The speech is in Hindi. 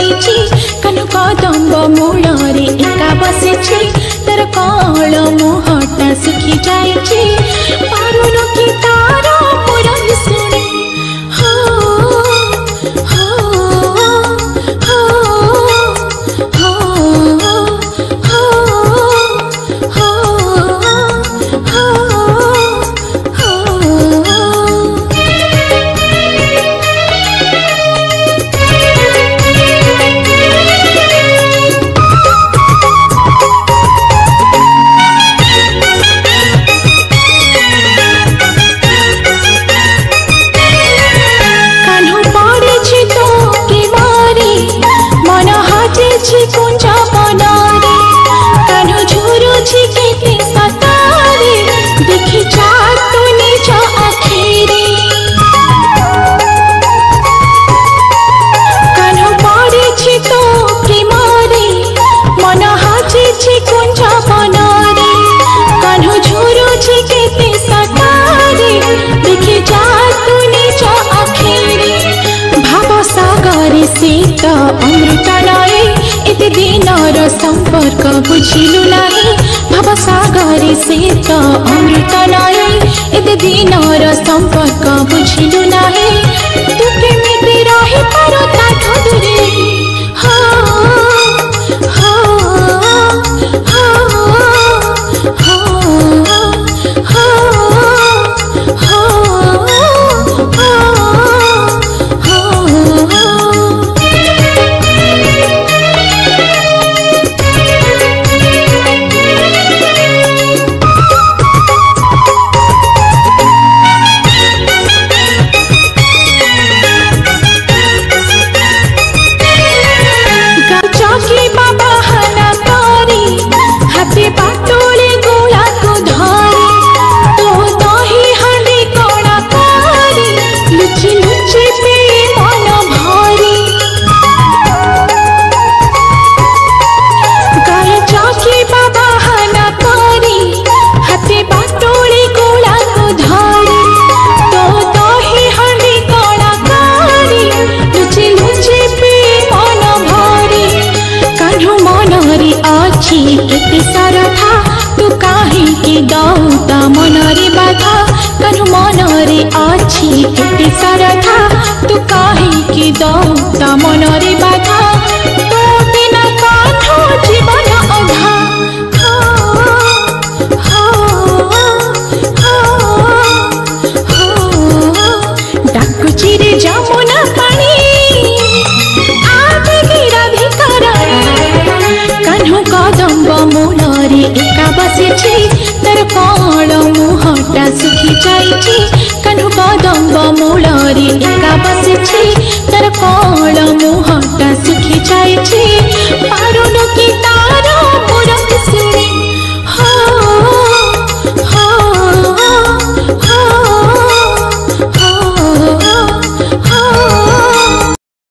जाइछि कानु कदम्ब मूलरे एका बसिछि तर कळ मुहटा सुखी जाइछि पारुन कि तार पुरन सुने सीता अमृत नाई एते दिनर संपर्क बुझिलु नाही भवसागर सीता अमृत नाई एते दिनर संपर्क बुझिलु नाही तू केमिति रहि पारो ताठो दूरे केते सरथा तू काहे के दौता मनरे बाधा कनु मनरे अछि केते सरथा